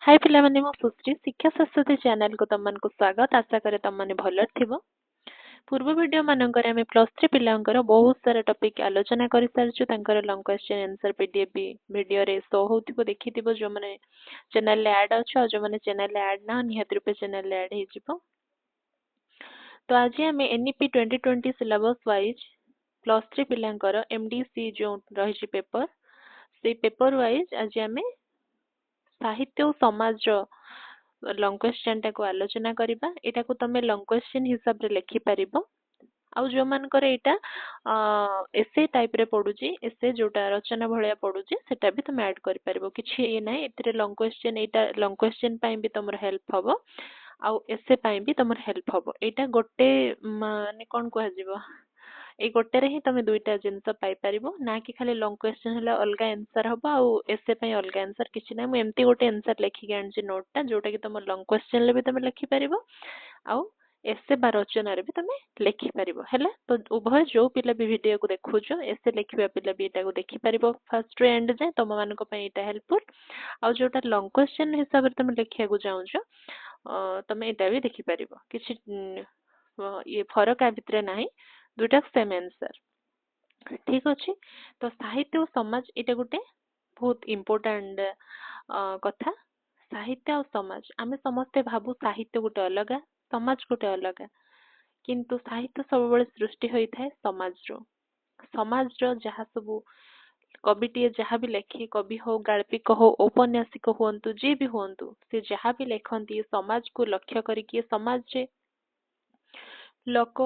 हाय पिलाମାନେ ମୁଁ ସୁଶ୍ରୀ ଶିକ୍ଷା ସରସ୍ୱତୀ ଚ୍ୟାନେଲ କୁ ତମମାନଙ୍କୁ ସ୍ୱାଗତ ଆଶା କରେ ତମମାନେ ଭଲରେ ଥିବ ପୂର୍ବ ଭିଡିଓ ମାନଙ୍କରେ ଆମେ +3 ପିଲାଙ୍କର ବହୁତ ସାରା ଟପିକ ଆଲୋଚନା କରି ସାରିଛୁ ତାଙ୍କର ଲଙ୍ଗ କ୍वेଶ୍ଚन आंसर पीडीएफ ଭିଡିଓ ରେ ଶୋ ହୋଉଥିବ ଦେଖିଥିବ ଯୋଉ ମାନେ ଚ୍ୟାନେଲ ରେ ଆଡ୍ ଅଛି ଆଉ ଯୋଉ ମାନେ ଚ୍ୟାନେଲ ରେ ଆଡ୍ ନା ନିହାତି ରୂପେ ଚ୍ୟାନେଲ ରେ ଆଡ୍ ହେଇଯିବ ତ ଆଜି ଆମେ एनईपी 2020 सिलेबस वाइज +3 ପିଲାଙ୍କର एमडीसी जो ରହିଛି पेपर से पेपर वाइज आज ଆମେ साहित्य और समाज लंग क्वेश्चन टाको आलोचना करिबा एटाको तमे लंग क्वेश्चन हिसाब रे लिखि परिबो आउ जो मानकर एटा एसे टाइप रे पडुची एसे जोटा रचना भलिया पडुची सेटा भी तमे ऐड करि परिबो किछि ए नै एतरे लंग क्वेश्चन एटा लंग क्वेश्चन पई भी तमर हेल्प हबो आउ एसे पई भी तमर हेल्प हबो एटा गोटे माने कोन कहै जिवो ए गोटे रे ही तमे दुईटा जिंस पाई परिबो ना कि खाली लॉन्ग क्वेश्चन हला अलगा आंसर हबो आ एसे पई अलगा आंसर किछि ना मु एम्ति गोटे आंसर लेखि के आनछि नोट ता जोटा कि तम लॉन्ग क्वेश्चन ले भी तमे लेखि परिबो आ एसे बा रचना रे भी तमे लेखि परिबो हैला तो उभय जो पिला भी वीडियो को देखुछो एसे लेखिबा पिला भी एटा को देखि परिबो फर्स्ट टू एंड जाय तम मान को पई एटा हेल्पफुल आ जोटा लॉन्ग क्वेश्चन हिसाब रे तमे लेखिया को जाउछो तमे एटा भी देखि परिबो किछि ये फरक आ भितरे नाही दुटा सेम आंसर ठीक अछि तो साहित्य और समाज एटा गुटे बहुत इंपोर्टेंट कथा साहित्य और समाज आमे समस्त भाबु साहित्य गुटे अलगा समाज गुटे अलगा किंतु साहित्य सब बेले सृष्टि होई थाए समाज रो जहा सब कविटीए जहा भी लेखे कवि हो गाल्पिक हो औपन्यासिक होंतु जे भी होंतु से जहा भी लेखंती समाज को लक्ष्य करिके समाज रे लोक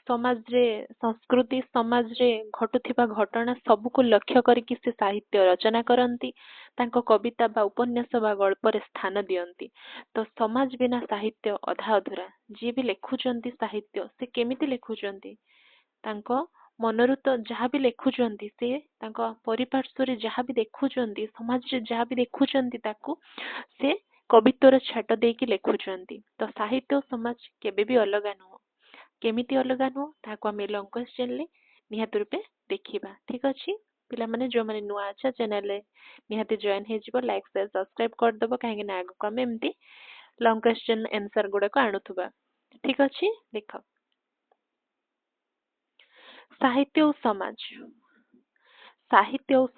समाज रे संस्कृति समाज रे घटुथिबा घटना सब को लक्ष्य करिके से साहित्य रचना करंती तांको कविता बा उपन्यास बा गल्प रे स्थान दियंती तो समाज बिना साहित्य अधा अधूरा जे भी लेखुचंती साहित्य से केमिति लेखुचंती तांको मनरु तो जहा भी लेखुचंती से तांको परिपार्श्व रे जहा भी देखुचंती समाज रे जहा भी देखुचंती ताकू से कवित्वर छाट देकी लेखुचंती तो साहित्य और समाज केबे भी अलगा न केमिति अलगा नो ताको हम लॉन्ग क्वेश्चन ले निहात रूपे देखिबा ठीक अछि पिला माने जो माने नुआ अच्छा चैनल ले निहाती जॉइन हे जिवो लाइक शेयर सब्सक्राइब कर दबो काहे ना आगो कमे एम्ति लॉन्ग क्वेश्चन आंसर गुडा को आणुथुबा ठीक अछि देखो साहित्य और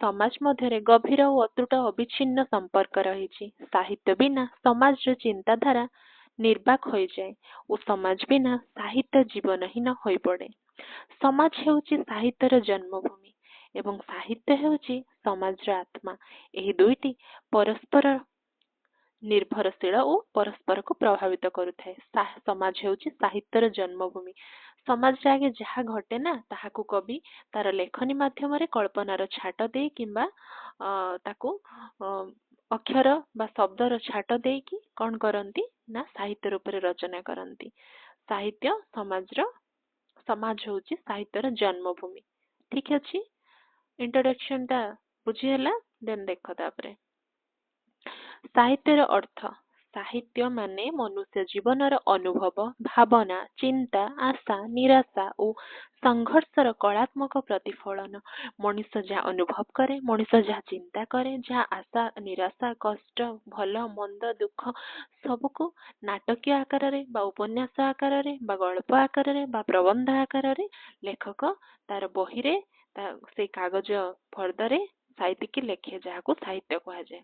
समाज मध्य गभीर और अतुट अविच्छिन्न संपर्क रही साहित्य बिना समाज रो चिंताधारा निर्वाक हो जाए और समाज बिना साहित्य जीवन ही न होई पड़े समाज हेउची साहित्यर जन्मभूमि एवं साहित्य हेउची समाज आत्मा एही दुईटी परस्पर निर्भरशील और परस्पर को प्रभावित करुଥାଏ समाज हेउची साहित्यर जन्मभूमि समाज आगे जहा घटे ना ताहाकू कवि तार लेखनी माध्यम रे कल्पनार छाट दे किंबा ताकू अक्षर बा शब्दर छाट दे कि कोन करंती ना साहित्य रूप रे रचना करंती साहित्य समाज होची साहित्यर जन्मभूमि ठीक अछि इंट्रोडक्शन ता बुझी हला देन देखो तापरे साहित्यर अर्थ साहित्य माने मनुष्य जीवनर अनुभव भावना चिंता आशा निराशा और संघर्षर कलात्मक प्रतिफलन मनुष्य जहाँ अनुभव करे मनुष्य जहाँ चिंता करे जहाँ आशा निराशा कष्ट भल मंद दुख सबको नाटकीय आकार रे बा उपन्यास आकार रे बा गल्प आकार रे बा प्रबंध आकार रे लेखक तार बही रे से कागज फर्दरे साहित्यिक लेखे जहाँ को साहित्य कहा जाए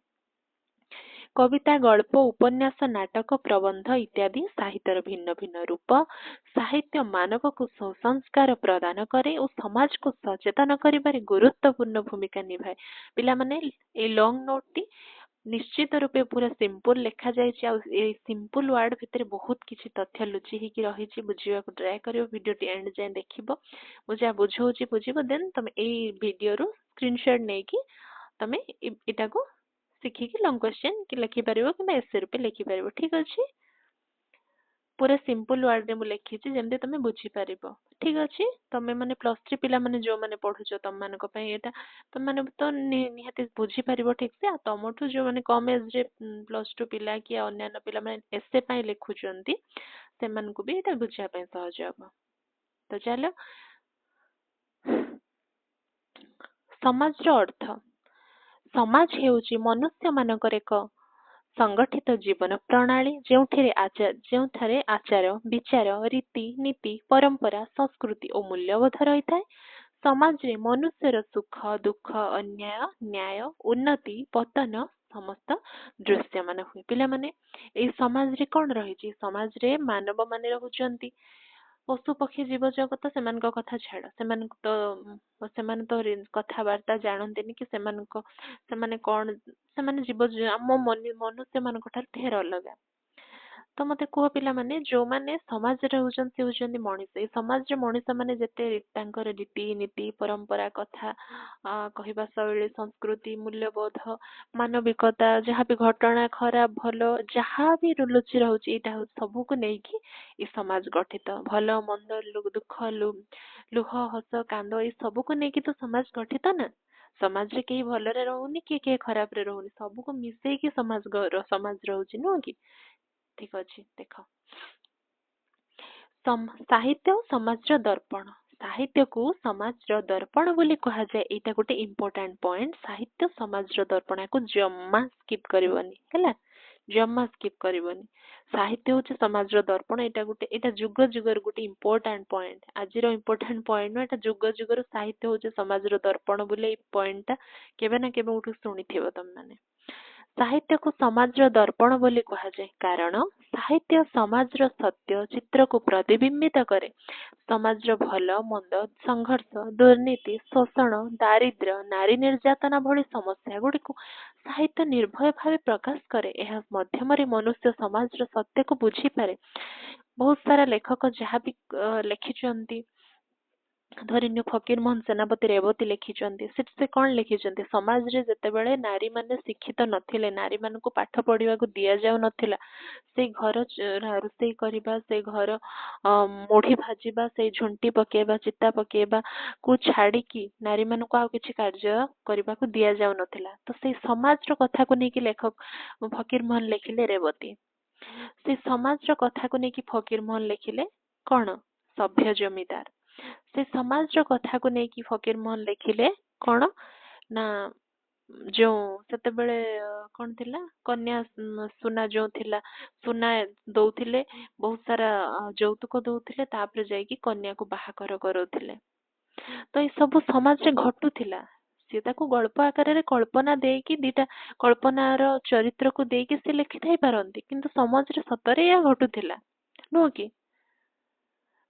कविता गल्प उपन्यास नाटक प्रबंध इत्यादि साहित्यर भिन्न भिन्न रूप साहित्य मानव को संस्कार प्रदान करे और समाज को सचेतन करिबारे गुरुत्वपूर्ण भूमिका निभाए पिला माने ए लॉन्ग नोट टी निश्चित रूपे पूरा सिंपल लेखा जायछि आ ए सिंपल वर्ड भितरे बहुत किछि तथ्य लुचि ही कि रहिछि बुझिबा को ट्राई करियो वीडियो टी एंड जाय देखिबो बुझा बुझौछि बुझिबो देन तमे ए वीडियो रो स्क्रीनशॉट नै कि तमे एटा को सिखी कि लॉन्ग क्वेश्चन कि लिखि परिबो कि एसे रूपे लिखि परिबो ठीक अछि पूरा सिंपल वर्ड रे मु लिखि छि जेंते तमे बुझी परिबो ठीक अछि तमे माने +3 पिला माने जो माने पढुछो तम मान को पई एटा तम माने तो निहाती बुझी परिबो ठीक से आ तमठु जो माने कम एज रे +2 पिला कि अन्य पिला माने एसे पई लिखुचंती से मान को भी एटा बुझिया पई सहज हबो तो चलो समाज रो अर्थ समाज हेउची मनुष्य मानकर एक संगठित जीवन प्रणाली ଯେଉଁଠାରେ ଆଚାର ବିଚାର ରୀତି ନୀତି परंपरा संस्कृति और मूल्यबोध रही है। समाजरे मनुष्यर सुख दुख अन्याय न्याय उन्नति पतन समस्त दृश्यमान हुए। पिला माने एई समाज रे कोन रही समाज रे मानव माने रहुचंती पशु पक्षी जीव जगत सेମାନଙ୍କ କଥା ଛାଡ଼ ସେମାନେ ତ କଥାବାର୍ତ୍ତା ଜାଣନ୍ତିନି କି ସେମାନେ କଣ ସେମାନେ ଆମ ମନୁଷ୍ୟ ମାନଙ୍କ ଠାରୁ ଢେର ଅଲଗା। ତ ମତେ କୁହ ପିଲାମାନେ ଯୋଉମାନେ ସମାଜରେ ରହୁଛନ୍ତି ସେ ହଉଛନ୍ତି ମଣିଷ। ଏଇ ସମାଜରେ ମଣିଷ ମାନେ ଯେତେ ତାଙ୍କର ରୀତି ନୀତି ପରମ୍ପରା କଥା କହିବା ଶୈଳୀ ସଂସ୍କୃତି ମୂଲ୍ୟବୋଧ ମାନବିକତା ଯାହାବି ଘଟଣା ଖରାପ ଭଲ ଯାହାବି ଲୁଚି ରହୁଛି ଏଇଟା ହଉଛି ସବୁକୁ ନେଇକି ଏ ସମାଜ ଗଠିତ। ଭଲ ମନ୍ଦ ଦୁଃଖ ଲୁହ ହସ କାନ୍ଦ ଏଇ ସବୁକୁ ନେଇକି ତ ସମାଜ ଗଠିତ ନା। ସମାଜରେ କେହି ଭଲରେ ରହୁନି କି କେହି ଖରାପରେ ରହୁନି, ସବୁକୁ ମିଶେଇକି ସମାଜ ରହୁଛି ନୁହଁ କି? ଠିକ ଅଛି ଦେଖ ସାହିତ୍ୟ ସମାଜର ଦର୍ପଣ। ସାହିତ୍ୟକୁ ସମାଜର ଦର୍ପଣ ବୋଲି କୁହାଯାଏ। ଏଇଟା ଗୋଟେ ଇମ୍ପୋର୍ଟାଣ୍ଟ ପଏଣ୍ଟ। ସାହିତ୍ୟ ସମାଜର ଦର୍ପଣ କୁ ଜମା ସ୍କିପ୍ କରିବନି ହେଲା, ଜମା ସ୍କିପ୍ କରିବନି। ସାହିତ୍ୟ ହଉଛି ସମାଜର ଦର୍ପଣ। ଏଇଟା ଯୁଗ ଯୁଗର ଗୋଟେ ଇମ୍ପୋର୍ଟାଣ୍ଟ ପଏଣ୍ଟ। ଆଜିର ଇମ୍ପୋର୍ଟାଣ୍ଟ ପଏଣ୍ଟ ନୁହଁ, ଏଇଟା ଯୁଗ ଯୁଗର ସାହିତ୍ୟ ହଉଛି ସମାଜର ଦର୍ପଣ ବୋଲି ଏଇ ପଏଣ୍ଟଟା କେବେ ନା କେବେ ଗୋଟେ ଶୁଣିଥିବ ତମେ ମାନେ। ସାହିତ୍ୟକୁ ସମାଜର ଦର୍ପଣ ବୋଲି କୁହାଯାଏ କାରଣ ସାହିତ୍ୟ ସମାଜର ସତ୍ୟ ଚିତ୍ରକୁ ପ୍ରତିବିମ୍ବିତ କରେ। ସମାଜର ଭଲ ମନ୍ଦ ସଂଘର୍ଷ ଦୁର୍ନୀତି ଶୋଷଣ ଦାରିଦ୍ର୍ୟ ନାରୀ ନିର୍ଯାତନା ଭଳି ସମସ୍ୟା ଗୁଡ଼ିକୁ ସାହିତ୍ୟ ନିର୍ଭୟ ଭାବେ ପ୍ରକାଶ କରେ। ଏହା ମାଧ୍ୟମରେ ମନୁଷ୍ୟ ସମାଜର ସତ୍ୟକୁ ବୁଝିପାରେ। ବହୁତ ସାରା ଲେଖକ ଯାହାବି ଲେଖିଛନ୍ତି, ଧରିନିଅ ଫକୀର ମୋହନ ସେନାପତି ରେବତୀ ଲେଖିଛନ୍ତି। ସେଠି ସେ କଣ ଲେଖିଛନ୍ତି? ସମାଜରେ ଯେତେବେଳେ ନାରୀ ମାନେ ଶିକ୍ଷିତ ନଥିଲେ, ନାରୀ ମାନଙ୍କୁ ପାଠ ପଢିବାକୁ ଦିଆଯାଉ ନଥିଲା, ସେଇ ଘର ରୋଷେଇ କରିବା, ସେଇ ଘର ମୁଢି ଭାଜିବା, ସେଇ ଝୁଣ୍ଟି ପକେଇବା ଚିତା ପକେଇବା କୁ ଛାଡିକି ନାରୀ ମାନଙ୍କୁ ଆଉ କିଛି କାର୍ଯ୍ୟ କରିବାକୁ ଦିଆଯାଉ ନଥିଲା। ତ ସେଇ ସମାଜର କଥାକୁ ନେଇକି ଲେଖକ ଫକୀର ମୋହନ ଲେଖିଲେ ରେବତୀ। ସେଇ ସମାଜର କଥାକୁ ନେଇକି ଫକୀର ମୋହନ ଲେଖିଲେ କଣ? ସଭ୍ୟ ଜମିଦାର। ସେ ସମାଜର କଥାକୁ ନେଇକି ଫକୀର ମୋହନ ଲେଖିଲେ କଣ ନା ଯୋଉ ସେତେବେଳେ କଣ ଥିଲା କନ୍ୟା ସୁନା ଯୋଉ ଥିଲା, ସୁନା ଦଉଥିଲେ, ବହୁତ ସାରା ଯୌତୁକ ଦଉଥିଲେ, ତାପରେ ଯାଇକି କନ୍ୟାକୁ ବାହାଘର କରଉଥିଲେ। ତ ଏଇ ସବୁ ସମାଜରେ ଘଟୁଥିଲା। ସିଏ ତାକୁ ଗଳ୍ପ ଆକାରରେ କଳ୍ପନା ଦେଇକି ଦିଟା କଳ୍ପନାର ଚରିତ୍ରକୁ ଦେଇକି ସେ ଲେଖିଥାଇ ପାରନ୍ତି, କିନ୍ତୁ ସମାଜରେ ସତରେ ଏହା ଘଟୁଥିଲା ନୁହଁ କି?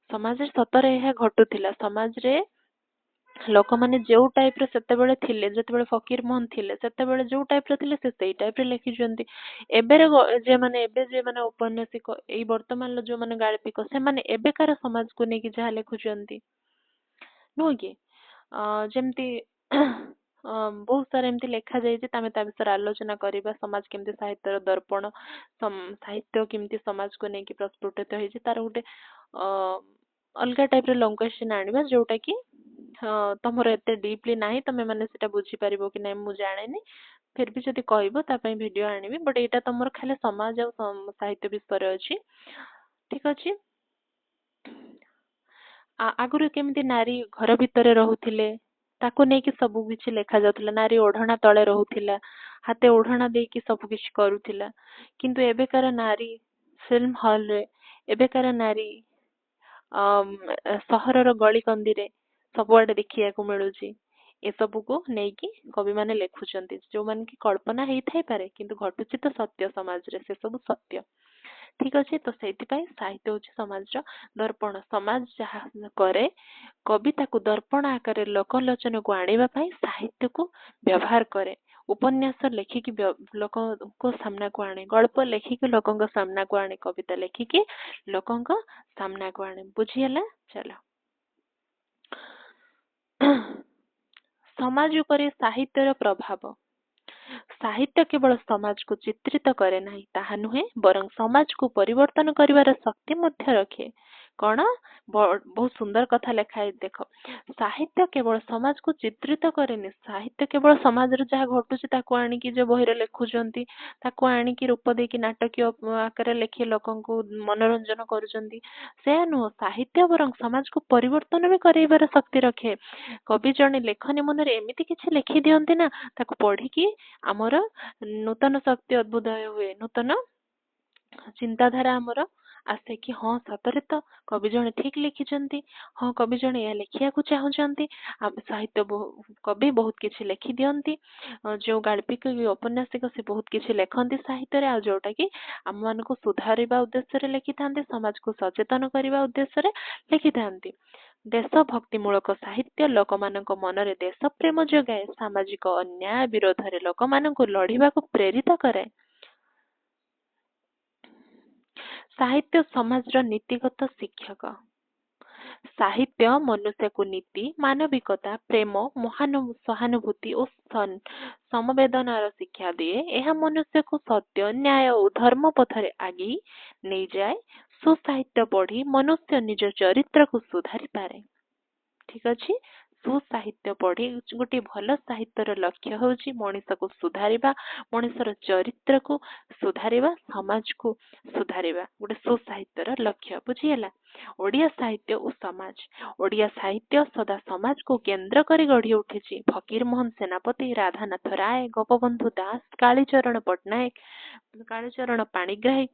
ସମାଜରେ ସତରେ ଏହା ଘଟୁଥିଲା। ସମାଜରେ ଲୋକମାନେ ଯୋଉ ଟାଇପ ର ସେତେବେଳେ ଥିଲେ, ଯେତେବେଳେ ଫକୀର ମୋହନ ଥିଲେ ସେତେବେଳେ ଯୋଉ ଟାଇପ ର ଥିଲେ ସେ ସେଇ ଟାଇପ ରେ ଲେଖିଛନ୍ତି। ଏବେ ଯେମାନେ ଔପନ୍ୟାସିକ ଏଇ ବର୍ତ୍ତମାନର ଯୋଉମାନେ ଗାଳ୍ପିକ ସେମାନେ ଏବେକାର ସମାଜକୁ ନେଇକି ଯାହା ଲେଖୁଛନ୍ତି ନୁହଁ କି? ଯେମିତି ବହୁତ ସାରା ଏମିତି ଲେଖା ଯାଇଛି, ଆମେ ତା ବିଷୟରେ ଆଲୋଚନା କରିବା। ସମାଜ କେମିତି ସାହିତ୍ୟର ଦର୍ପଣ, ସାହିତ୍ୟ କେମିତି ସମାଜକୁ ନେଇକି ପ୍ରସ୍ଫୁଟିତ ହେଇଛି, ତାର ଗୋଟେ ଅଲଗା ଟାଇପ ର ଲଙ୍ଗ କ୍ୱେଶ୍ଚନ ଆଣିବା ଯୋଉଟା କି ତମର ଏତେ ଡିପଲି ନାହିଁ, ତମେ ମାନେ ସେଟା ବୁଝିପାରିବ କି ନାଇଁ ମୁଁ ଜାଣିନି, ଫିର ବି ଯଦି କହିବ ତା ପାଇଁ ଭିଡିଓ ଆଣିବି। ବଟ୍ ଏଇଟା ତମର ଖାଲି ସମାଜ ଆଉ ସାହିତ୍ୟ ବିଷୟରେ ଅଛି, ଠିକ ଅଛି? ଆଗରୁ କେମିତି ନାରୀ ଘର ଭିତରେ ରହୁଥିଲେ ତାକୁ ନେଇକି ସବୁ କିଛି ଲେଖା ଯାଉଥିଲା। ନାରୀ ଓଢଣା ତଳେ ରହୁଥିଲା, ହାତେ ଓଢଣା ଦେଇକି ସବୁ କିଛି କରୁଥିଲା। କିନ୍ତୁ ଏବେକାର ନାରୀ ଫିଲ୍ମ ହଲରେ, ଏବେକାର ନାରୀ ସହରର ଗଳି କନ୍ଦିରେ ସବୁଆଡେ ଦେଖିବାକୁ ମିଳୁଛି। ଏସବୁକୁ ନେଇକି କବି ମାନେ ଲେଖୁଛନ୍ତି, ଯୋଉମାନେ କି କଳ୍ପନା ହେଇଥାଇପାରେ କିନ୍ତୁ ଘଟୁଛି ତ ସତ୍ୟ ସମାଜରେ, ସେ ସବୁ ସତ୍ୟ। ଠିକ ଅଛି? ତ ସେଇଥିପାଇଁ ସାହିତ୍ୟ ହଉଛି ସମାଜର ଦର୍ପଣ। ସମାଜ ଯାହା କରେ କବି ତାକୁ ଦର୍ପଣ ଆକାରରେ ଲୋକଲୋଚନକୁ ଆଣିବା ପାଇଁ ସାହିତ୍ୟକୁ ବ୍ୟବହାର କରେ। ଉପନ୍ୟାସ ଲେଖିକି ଲୋକଙ୍କ ସାମ୍ନାକୁ ଆଣେ, ଗଳ୍ପ ଲେଖିକି ଲୋକଙ୍କ ସାମ୍ନାକୁ ଆଣେ, କବିତା ଲେଖିକି ଲୋକଙ୍କ ସାମ୍ନାକୁ ଆଣେ। ବୁଝିହେଲା? ଚାଲ ସମାଜ ଉପରେ ସାହିତ୍ୟର ପ୍ରଭାବ। ସାହିତ୍ୟ କେବଳ ସମାଜକୁ ଚିତ୍ରିତ କରେ ନାହିଁ ତାହା ନୁହେଁ, ବରଂ ସମାଜକୁ ପରିବର୍ତ୍ତନ କରିବାର ଶକ୍ତି ମଧ୍ୟ ରଖେ। कौन बहुत सुंदर कथा लिखाई देख साहित्य केवल समाज को चित्रित करेनि साहित्य केवल समाज रे जहाँ घटुची ताको आनिकी जो बहिरे लेखुचंती ताको आनिकी रूप देकी नाटकीय आकार लेखि लोकन को मनोरंजन करूचंती से नुह साहित्य बरं समाज को परिवर्तन भी करैबार शक्ति रखे कवि जने लेखनी मन रे एमिति किछि लेखि दियंती ना ताको पढ़ी कि हमर नूतन शक्ति अद्भुतय हुए नूतन चिंताधारा आमर आसे कि हाँ सतरे तो कवि जने ठीक लिखिचंती हाँ कवि जने या लेखिया को चाहुचंती साहित्य कवि बहुत किछि लेखि दियंती जो गाल्पिक औपन्यासिक से बहुत किछि लेखंती साहित्य रे आ जोटा कि हम मान को सुधारिबा उद्देश्य रे लिखि थांती समाज को सचेतन करबा उद्देश्य रे लिखि थांती देशभक्तिमूलक साहित्य लोकमानक मनरे देश प्रेम जगाए सामाजिक अन्याय विरोध रे लोकमानक लढिबा को प्रेरित करे साहित्य समाज नीतिगत शिक्षक साहित्य मनुष्य को नीति मानविकता प्रेम सहानुभूति और समवेदनार शिक्षा दिए यह मनुष्य को सत्य न्याय और धर्म पथरे आगे नहीं जाए सुसाहित्य पढ़ी मनुष्य निज चरित्र को सुधारी पारे ठीक अच्छे सुसाहित्य पढ़ी गोटे भल साहित्यर लक्ष्य होची मनीष को सुधारिबा मनीषर चरित्र को सुधारिबा समाज को सुधारिबा गोटे सुसाहित्यर लक्ष्य बुझीगला ओडिया साहित्य और समाज ओडिया साहित्य सदा समाज को केंद्र करी गढ़ी उठिछि फकीर मोहन सेनापति राधानाथ राय गोपबंधु दास कालीचरण पट्टनायक कालीचरण पाणिग्राही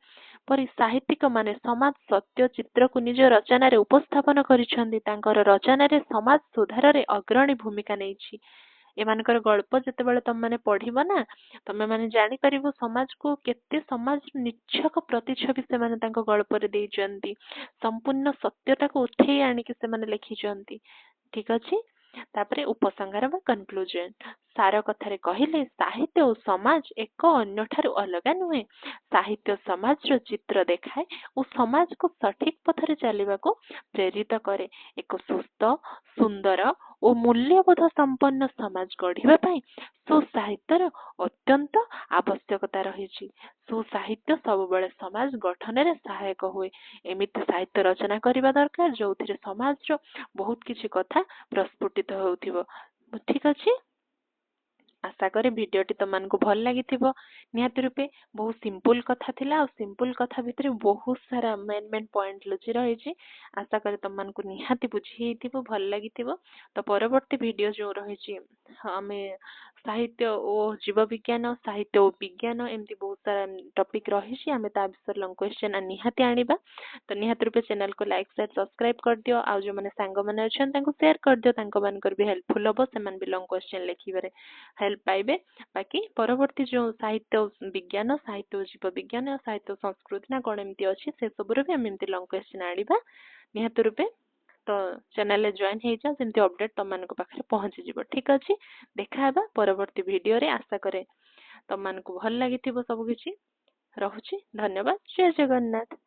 परी साहित्यिक माने समाज सत्य चित्र को निज रचना रे उपस्थापन करिसंदी तांकर रचना रे समाज सुधार रे अग्रणी भूमिका नेछि एमानकर गल्प जते बेले तुम माने पढ़िबो ना तमे माने जानि परिबो समाज को केते समाज निच्छक प्रतिछवि से माने तांको गल्प रे देइचंती संपूर्ण सत्यता को उठेई आनि कि से माने लिखिचंती ठीक अछि तापरे उपसंहार बा कंक्लूजन सार कथारे कहिले साहित्य और समाज एक अन्य ठारू अलगा नुहे साहित्य समाज रो चित्र देखाए और समाज को सठिक पथरे चलिबा को प्रेरित करे एक सुस्थ सुंदर और मूल्यबोध संपन्न समाज गढ़िबा पई सुसाहित्यर अत्यंत आवश्यकता रहिछि सुसाहित्य सब बेले समाज गठन रे सहायक हुए एमिति साहित्य रचना करिबा दरकार जोथिरे समाज रो बहुत किछि कथा प्रस्फुटित होउथिबो ठीक अछि आशा करे भिडियोटी तुमको भल लगी निहाती रूपे बहुत सिंपल कथा थिला और सिंपल कथा भितर बहुत सारा मेन मेन पॉइंट लुचि रही आशा करे तुमको निहाती बुझी भल लगी तो परवर्ती वीडियो जो रही हमें साहित्य और जीव विज्ञान साहित्य और विज्ञान एमती बहुत सारा टॉपिक रही आम विषय लंग क्वेश्चन निहाती आनिबा तो निहाती रूपे चैनल को लाइक शेयर सब्सक्राइब कर दियो आ जो माने सांग माने अछन तांको शेयर कर दियो तांको मानकर भी हेल्पफुल हो से मान भी लंग क्वेश्चन लिखिबारे हेल्प पाइबे बाकी परवर्ती जो साहित्य विज्ञान साहित्य जीव विज्ञान और साहित्य संस्कृति ना कौन एमती अच्छी से सब भी आम एमती लंग क्वेश्चन आनिबा निहाती रूपे तो चैनल रे जॉइन हो जा सेमती अपडेट तुम मानक पाखरे पहुंची जिवो ठीक अछि देखा हेबा परवर्ती वीडियो रे आशा करे तुम मानक भल लागिथिबो सब किछि रहुछि धन्यवाद जय जगन्नाथ।